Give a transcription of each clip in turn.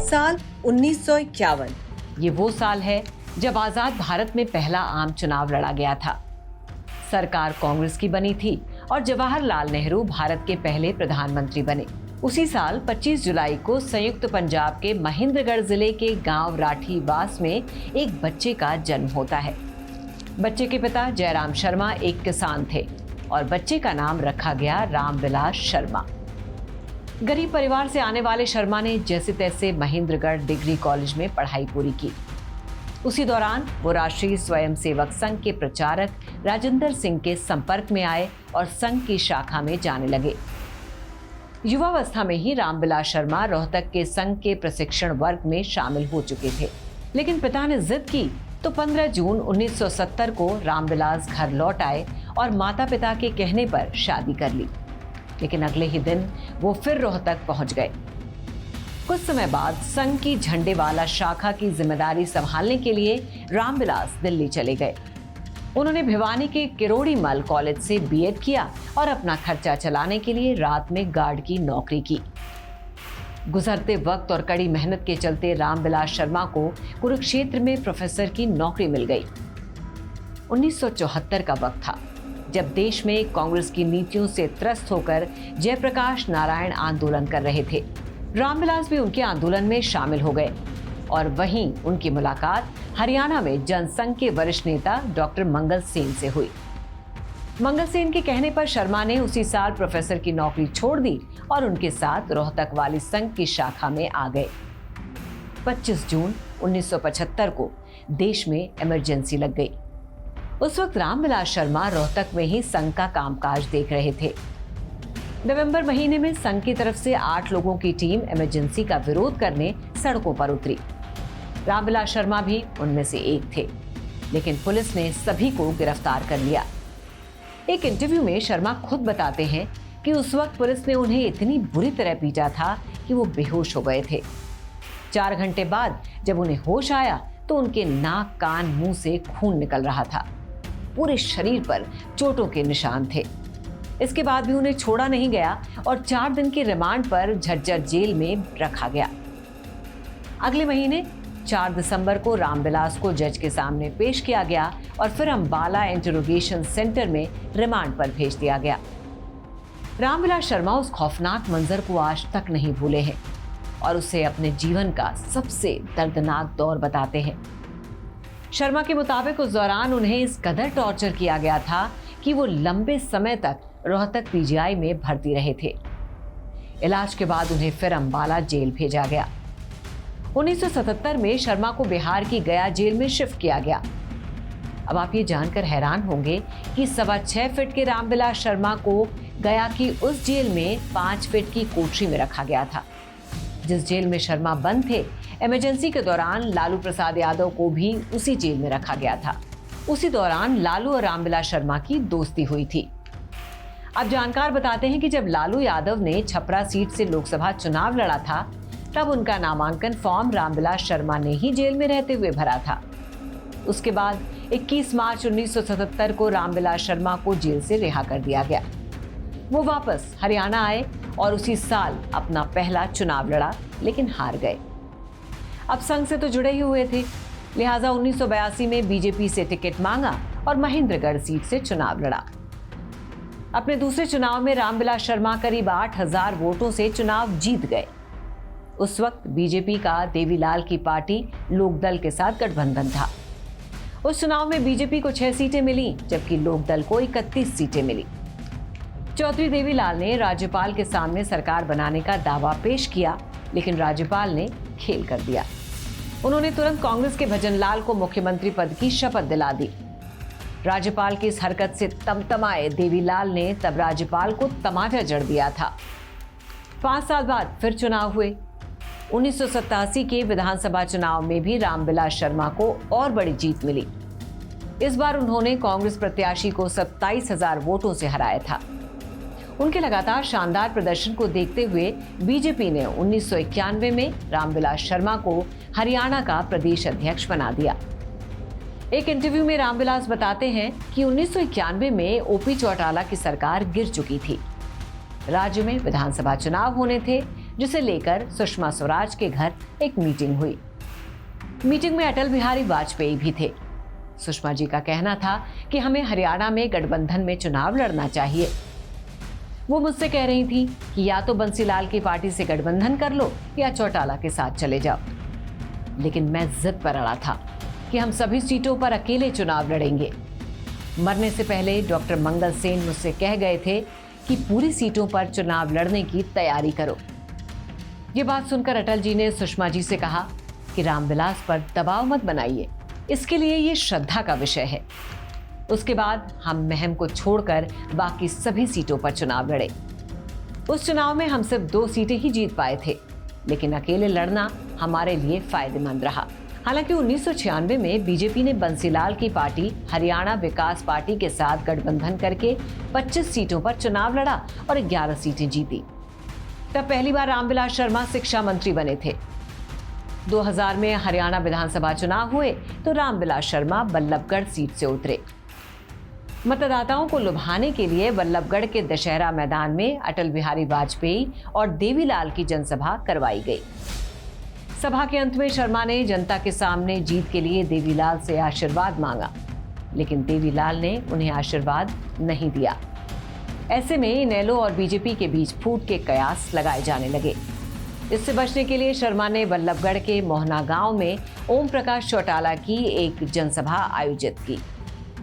साल 1951। ये वो साल है जब आजाद भारत में पहला आम चुनाव लड़ा गया था। सरकार कांग्रेस की बनी थी और जवाहरलाल नेहरू भारत के पहले प्रधानमंत्री बने। उसी साल 25 जुलाई को संयुक्त पंजाब के महेंद्रगढ़ जिले के गांव राठीवास में एक बच्चे का जन्म होता है। बच्चे के पिता जयराम शर्मा एक किसान थे और बच्चे का नाम रखा गया रामविलास शर्मा। गरीब परिवार से आने वाले शर्मा ने जैसे तैसे महेंद्रगढ़ डिग्री कॉलेज में पढ़ाई पूरी की। उसी दौरान वो राष्ट्रीय स्वयंसेवक संघ के प्रचारक राजेंद्र सिंह के संपर्क में आए और संघ की शाखा में जाने लगे। युवावस्था में ही रामविलास शर्मा रोहतक के संघ के प्रशिक्षण वर्ग में शामिल हो चुके थे, लेकिन पिता ने जिद की तो 15 जून 1970 को रामविलास घर लौट आए और माता पिता के कहने पर शादी कर ली। लेकिन अगले ही दिन वो फिर रोहतक पहुंच गए। कुछ समय बाद संघ की झंडेवाला शाखा की जिम्मेदारी संभालने के लिए रामविलास दिल्ली चले गए। उन्होंने भिवानी के किरोड़ी मल कॉलेज से बीएड किया और अपना खर्चा चलाने के लिए रात में गार्ड की नौकरी की। गुजरते वक्त और कड़ी मेहनत के चलते रामविलास शर्मा को कुरुक्षेत्र में प्रोफेसर की नौकरी मिल गई। 1974 का वक्त था जब देश में कांग्रेस की नीतियों से त्रस्त होकर जयप्रकाश नारायण आंदोलन कर रहे थे। रामविलास भी उनके आंदोलन में शामिल हो गए और वहीं उनकी मुलाकात हरियाणा में जनसंघ के वरिष्ठ नेता डॉक्टर मंगल सेन से हुई। मंगल सेन के कहने पर शर्मा ने उसी साल प्रोफेसर की नौकरी छोड़ दी और उनके साथ रोहतक वाली संघ की शाखा में आ गए। 25 जून 1975 को देश में इमरजेंसी लग गई। उस वक्त रामविलास शर्मा रोहतक में ही संघ का कामकाज देख रहे थे। नवंबर महीने में संघ की तरफ से 8 लोगों की टीम इमरजेंसी का विरोध करने सड़कों पर उतरी। रामविलास शर्मा भी उनमें से एक थे, लेकिन पुलिस ने सभी को गिरफ्तार कर लिया। एक इंटरव्यू में शर्मा खुद बताते हैं कि उस वक्त पुलिस ने उन्हें इतनी बुरी तरह पीटा था कि वो बेहोश हो गए थे। 4 घंटे बाद जब उन्हें होश आया तो उनके नाक, कान, मुंह से खून निकल रहा था। पूरे शरीर पर चोटों के निशान थे। इसके बाद भी उन्हें छोड़ा नहीं गया और 4 दिन के रिमांड पर झज्जर जेल में रखा गया। अगले महीने 4 दिसंबर को रामविलास को जज के सामने पेश किया गया और फिर अंबाला इंटरोगेशन सेंटर में रिमांड पर भेज दिया गया। रामविलास शर्मा उस खौफनाक मंजर को आज तक नहीं भूले हैं और उसे अपने जीवन का सबसे दर्दनाक दौर बताते हैं। शर्मा के मुताबिक उस दौरान उन्हें इस कदर टॉर्चर किया गया था कि वो लंबे समय तक रोहतक पीजीआई में भर्ती रहे थे। इलाज के बाद उन्हें फिर अंबाला जेल भेजा गया। 1977 में शर्मा को बिहार की गया जेल में शिफ्ट किया गया। अब आप ये जानकर हैरान होंगे कि 6.25 फीट के रामविलास शर्मा को गया की उस जेल में 5 फीट की कोठरी में रखा गया था। जिस जेल में शर्मा बंद थे, इमरजेंसी के दौरान लालू प्रसाद यादव को भी उसी जेल में रखा गया था। उसी दौरान लालू और रामविलास शर्मा की दोस्ती हुई थी। अब जानकार बताते हैं कि जब लालू यादव ने छपरा सीट से लोकसभा चुनाव लड़ा था, तब उनका नामांकन फॉर्म रामविलास शर्मा ने ही जेल में रहते हुए भरा था। उसके बाद 21 मार्च 1977 को रामविलास शर्मा को जेल से रिहा कर दिया गया। वो वापस हरियाणा आए और उसी साल अपना पहला चुनाव लड़ा, लेकिन हार गए। अब संघ से तो जुड़े ही हुए थे, लिहाजा 1982 में बीजेपी से टिकट मांगा और महेंद्रगढ़ सीट से चुनाव लड़ा। अपने दूसरे चुनाव में रामविलास शर्मा करीब 8000 वोटों से चुनाव जीत गए। उस वक्त बीजेपी का देवीलाल की पार्टी लोकदल के साथ गठबंधन था। उस चुनाव में बीजेपी को 6 सीटें मिली, जबकि लोकदल को 31 सीटें मिली। चौधरी देवीलाल ने राज्यपाल के सामने सरकार बनाने का दावा पेश किया, लेकिन राज्यपाल ने खेल कर दिया। उन्होंने तुरंत कांग्रेस के भजनलाल को मुख्यमंत्री पद की शपथ दिला दी। राज्यपाल की इस हरकत से तमतमाए देवीलाल ने तब राज्यपाल को तमाचा जड़ दिया था। 5 साल बाद फिर चुनाव हुए। 1987 के विधानसभा चुनाव में भी रामविलास शर्मा को और बड़ी जीत मिली। इस बार उन्होंने कांग्रेस प्रत्याशी को 27,000 वोटों से हराया था। उनके लगातार शानदार प्रदर्शन को देखते हुए बीजेपी ने 1991 में रामविलास शर्मा को हरियाणा का प्रदेश अध्यक्ष बना दिया। एक इंटरव्यू में रामविलास बताते हैं कि 1991 में ओपी चौटाला की सरकार गिर चुकी थी। राज्य में विधानसभा चुनाव होने थे, जिसे लेकर सुषमा स्वराज के घर एक मीटिंग हुई। मीटिंग में अटल बिहारी वाजपेयी भी थे। सुषमा जी का कहना था कि हमें हरियाणा में गठबंधन में चुनाव लड़ना चाहिए। वो मुझसे कह रही थी कि या तो बंसीलाल की पार्टी से गठबंधन कर लो या चौटाला के साथ चले जाओ। लेकिन मैं जिद पर अड़ा था कि हम सभी सीटों पर अकेले चुनाव लड़ेंगे। मरने से पहले डॉक्टर मंगल सेन मुझसे कह गए थे कि पूरी सीटों पर चुनाव लड़ने की तैयारी करो। ये बात सुनकर अटल जी ने सुषमा जी से कहा कि रामविलास पर दबाव मत बनाइए, इसके लिए ये श्रद्धा का विषय है। उसके बाद हम महम को छोड़कर बाकी सभी सीटों पर चुनाव लड़े। उस चुनाव में हम सिर्फ 2 सीटें ही जीत पाए थे, लेकिन अकेले लड़ना हमारे लिए फायदेमंद रहा। हालांकि 1996 में बीजेपी ने बंसीलाल की पार्टी हरियाणा विकास पार्टी के साथ गठबंधन करके 25 सीटों पर चुनाव लड़ा और 11 सीटें जीती। तब पहली बार रामविलास शर्मा शिक्षा मंत्री बने थे। 2000 में हरियाणा विधानसभा चुनाव हुए तो रामविलास शर्मा बल्लभगढ़ सीट से उतरे। मतदाताओं को लुभाने के लिए बल्लभगढ़ के दशहरा मैदान में अटल बिहारी वाजपेयी और देवीलाल की जनसभा करवाई गई। सभा के अंत में शर्मा ने जनता के सामने जीत के लिए देवीलाल से आशीर्वाद मांगा, लेकिन देवीलाल ने उन्हें आशीर्वाद नहीं दिया। ऐसे में इनेलो और बीजेपी के बीच फूट के कयास लगाए जाने लगे। इससे बचने के लिए शर्मा ने बल्लभगढ़ के मोहना गांव में ओम प्रकाश चौटाला की एक जनसभा आयोजित की,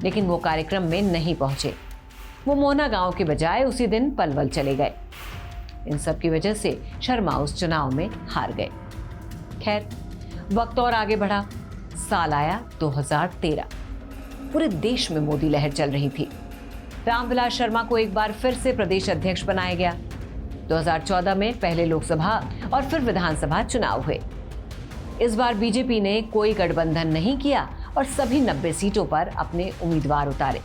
लेकिन वो कार्यक्रम में नहीं पहुंचे। वो मोहना गांव के बजाय उसी दिन पलवल चले गए। इन सब की वजह से शर्मा उस चुनाव में हार गए। खैर, वक्त और आगे बढ़ा। साल आया 2013। पूरे देश में मोदी लहर चल रही थी। रामविलास शर्मा को एक बार फिर से प्रदेश अध्यक्ष बनाया गया। 2014 में पहले लोकसभा और फिर विधानसभा चुनाव हुए। इस बार बीजेपी ने कोई गठबंधन नहीं किया और सभी 90 सीटों पर अपने उम्मीदवार उतारे।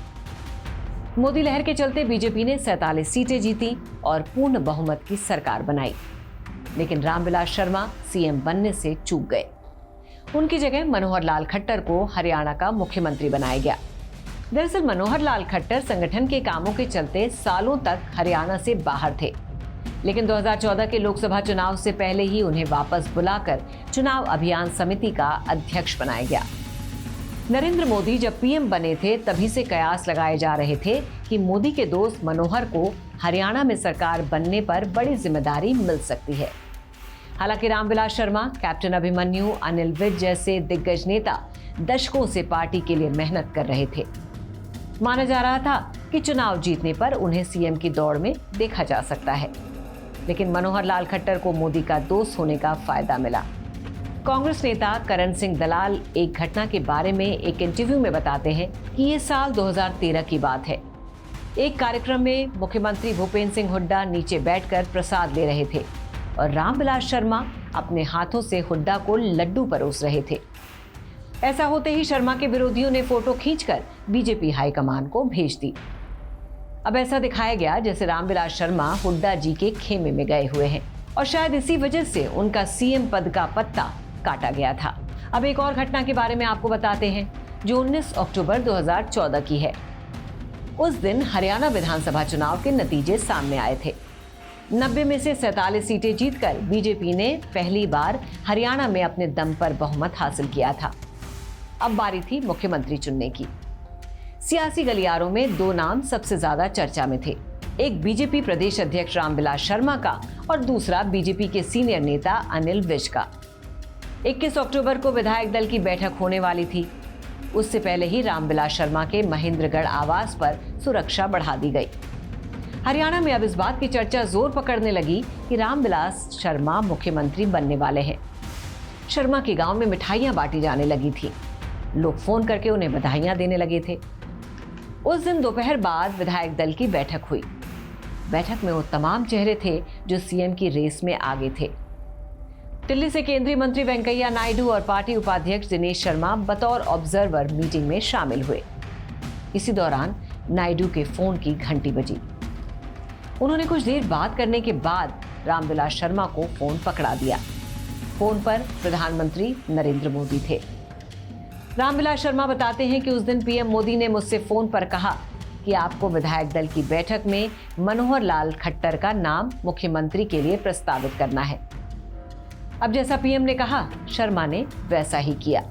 मोदी लहर के चलते बीजेपी ने 47 सीटें जीती और पूर्ण बहुमत की सरकार बनाई। लेकिन रामविलास शर्मा सीएम बनने से चूक गए। उनकी जगह मनोहर लाल खट्टर को हरियाणा का मुख्यमंत्री बनाया गया। दरअसल मनोहर लाल खट्टर संगठन के कामों के चलते सालों तक हरियाणा से बाहर थे, लेकिन 2014 के लोकसभा चुनाव से पहले ही उन्हें वापस बुलाकर चुनाव अभियान समिति का अध्यक्ष बनाया गया। नरेंद्र मोदी जब पीएम बने थे तभी से कयास लगाए जा रहे थे कि मोदी के दोस्त मनोहर को हरियाणा में सरकार बनने पर बड़ी जिम्मेदारी मिल सकती है। हालांकि रामविलास शर्मा, कैप्टन अभिमन्यु, अनिल विज जैसे दिग्गज नेता दशकों से पार्टी के लिए मेहनत कर रहे थे। माना जा रहा था कि चुनाव जीतने पर उन्हें सीएम की दौड़ में देखा जा सकता है, लेकिन मनोहर लाल खट्टर को मोदी का दोस्त होने का फायदा मिला। कांग्रेस नेता करण सिंह दलाल एक घटना के बारे में एक इंटरव्यू में बताते हैं कि ये साल 2013 की बात है। एक कार्यक्रम में मुख्यमंत्री भूपेंद्र सिंह हुड्डा नीचे बैठकर प्रसाद ले रहे थे और रामविलास शर्मा अपने हाथों से हुड्डा को लड्डू परोस रहे थे। ऐसा होते ही शर्मा के विरोधियों ने फोटो खींचकर बीजेपी हाईकमान को भेज दी। अब ऐसा दिखाया गया जैसे रामविलास शर्मा हुड्डा जी के खेमे में गए हुए हैं और शायद इसी वजह से उनका सीएम पद का पत्ता काटा गया था। अब एक और घटना के बारे में आपको बताते हैं जो 19 अक्टूबर 2014 की है। उस दिन हरियाणा विधानसभा चुनाव के नतीजे सामने आए थे। 90 में से 47 सीटें जीतकर बीजेपी ने पहली बार हरियाणा में अपने दम पर बहुमत हासिल किया था। अब बारी थी मुख्यमंत्री चुनने की। सियासी गलियारों में 2 नाम सबसे ज्यादा चर्चा में थे, एक बीजेपी प्रदेश अध्यक्ष रामविलास शर्मा का और दूसरा बीजेपी के सीनियर नेता अनिल विज का। 21 अक्टूबर को विधायक दल की बैठक होने वाली थी। उससे पहले ही रामविलास शर्मा के महेंद्रगढ़ आवास पर सुरक्षा बढ़ा दी गई। हरियाणा में अब इस बात की चर्चा जोर पकड़ने लगी कि रामविलास शर्मा मुख्यमंत्री बनने वाले हैं। शर्मा के गांव में मिठाइयां बांटी जाने लगी थी। लोग फोन करके उन्हें बधाइयां देने लगे थे। उस दिन दोपहर बाद विधायक दल की बैठक हुई। बैठक में वो तमाम चेहरे थे जो सीएम की रेस में आगे थे। दिल्ली से केंद्रीय मंत्री वेंकैया नायडू और पार्टी उपाध्यक्ष दिनेश शर्मा बतौर ऑब्जर्वर मीटिंग में शामिल हुए। इसी दौरान नायडू के फोन की घंटी बजी। उन्होंने कुछ देर बात करने के बाद रामविलास शर्मा को फोन पकड़ा दिया। फोन पर प्रधानमंत्री नरेंद्र मोदी थे। रामविलास शर्मा बताते हैं कि उस दिन पीएम मोदी ने मुझसे फोन पर कहा कि आपको विधायक दल की बैठक में मनोहर लाल खट्टर का नाम मुख्यमंत्री के लिए प्रस्तावित करना है। अब जैसा पीएम ने कहा, शर्मा ने वैसा ही किया।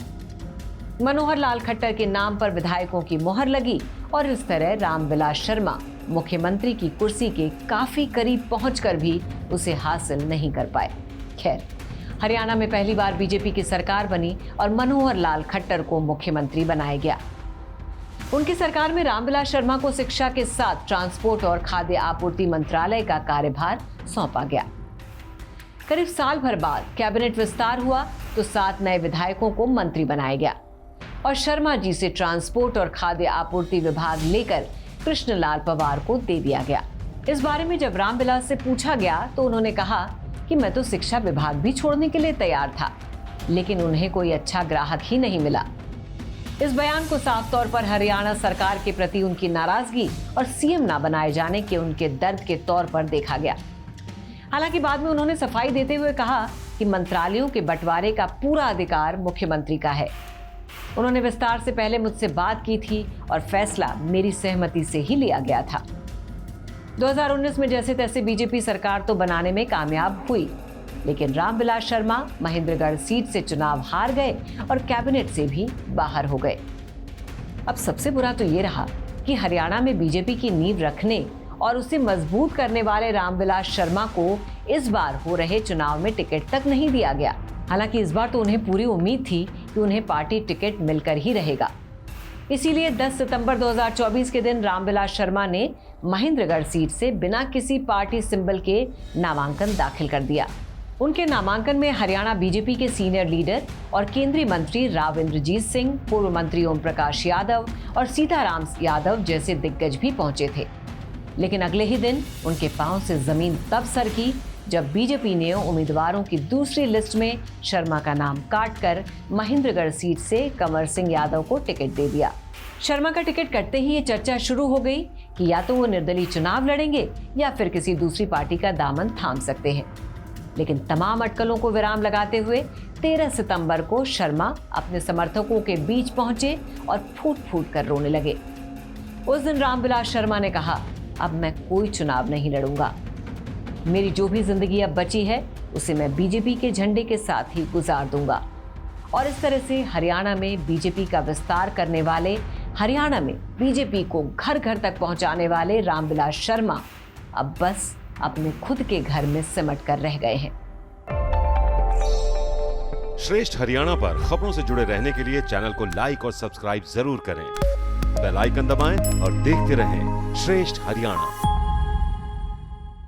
मनोहर लाल खट्टर के नाम पर विधायकों की मोहर लगी और इस तरह रामविलास शर्मा मुख्यमंत्री की कुर्सी के काफी करीब पहुंचकर भी उसे हासिल नहीं कर पाए। खैर, हरियाणा में पहली बार बीजेपी की सरकार बनी और मनोहर लाल खट्टर को मुख्यमंत्री बनाया गया। उनकी सरकार में रामविलास शर्मा को शिक्षा के साथ ट्रांसपोर्ट और खाद्य आपूर्ति मंत्रालय का कार्यभार सौंपा गया। करीब साल भर बाद कैबिनेट विस्तार हुआ तो 7 नए विधायकों को मंत्री बनाया गया और शर्मा जी से ट्रांसपोर्ट और खाद्य आपूर्ति विभाग लेकर कृष्णलाल पवार को दे दिया गया। इस बारे में जब रामविलास से पूछा गया तो उन्होंने कहा कि मैं तो शिक्षा विभाग भी छोड़ने के लिए तैयार था, लेकिन उन्हें कोई अच्छा ग्राहक ही नहीं मिला। इस बयान को साफ तौर पर हरियाणा सरकार के प्रति उनकी नाराजगी और सीएम ना बनाए जाने के उनके दर्द के तौर पर देखा गया। हालांकि बाद में उन्होंने सफाई देते हुए कहा कि मंत्रालयों के बंटवारे का पूरा अधिकार मुख्यमंत्री का है। उन्होंने विस्तार से पहले मुझसे बात की थी और फैसला मेरी सहमति से ही लिया गया था। 2019 में जैसे तैसे बीजेपी सरकार तो बनाने में कामयाब हुई, लेकिन रामविलास शर्मा महेंद्रगढ़ सीट से चुनाव हार गए और कैबिनेट से भी बाहर हो गए। अब सबसे बुरा तो ये रहा कि हरियाणा में बीजेपी की नींव रखने और उसे मजबूत करने वाले रामविलास शर्मा को इस बार हो रहे चुनाव में टिकट तक नहीं दिया गया। हालांकि इस बार तो उन्हें पूरी उम्मीद थी कि उन्हें पार्टी टिकट मिलकर ही रहेगा। इसीलिए 10 सितंबर 2024 के दिन रामविलास शर्मा ने महेंद्रगढ़ सीट से बिना किसी पार्टी सिंबल के नामांकन दाखिल कर दिया। उनके नामांकन में हरियाणा बीजेपी के सीनियर लीडर और केंद्रीय मंत्री राव इंद्रजीत सिंह, पूर्व मंत्री ओम प्रकाश यादव और सीताराम यादव जैसे दिग्गज भी पहुंचे थे। लेकिन अगले ही दिन उनके पांव से जमीन तब सरकी जब बीजेपी ने उम्मीदवारों की दूसरी लिस्ट में शर्मा का नाम काटकर महेंद्रगढ़ सीट से कंवर सिंह यादव को टिकट दे दिया। शर्मा का टिकट कटते ही ये चर्चा शुरू हो गई कि या तो वो निर्दलीय चुनाव लड़ेंगे या फिर किसी दूसरी पार्टी का दामन थाम सकते हैं। लेकिन तमाम अटकलों को विराम लगाते हुए 13 सितंबर को शर्मा अपने समर्थकों के बीच पहुंचे और फूट फूट कर रोने लगे। उस दिन रामविलास शर्मा ने कहा, अब मैं कोई चुनाव नहीं लड़ूंगा। मेरी जो भी जिंदगी अब बची है उसे मैं बीजेपी के झंडे के साथ ही गुजार दूंगा। और इस तरह से हरियाणा में बीजेपी का विस्तार करने वाले, हरियाणा में बीजेपी को घर घर तक पहुंचाने वाले रामविलास शर्मा अब बस अपने खुद के घर में सिमट कर रह गए हैं। श्रेष्ठ हरियाणा पर खबरों से जुड़े रहने के लिए चैनल को लाइक और सब्सक्राइब जरूर करें। बेल आइकन दबाएं और देखते रहें श्रेष्ठ हरियाणा।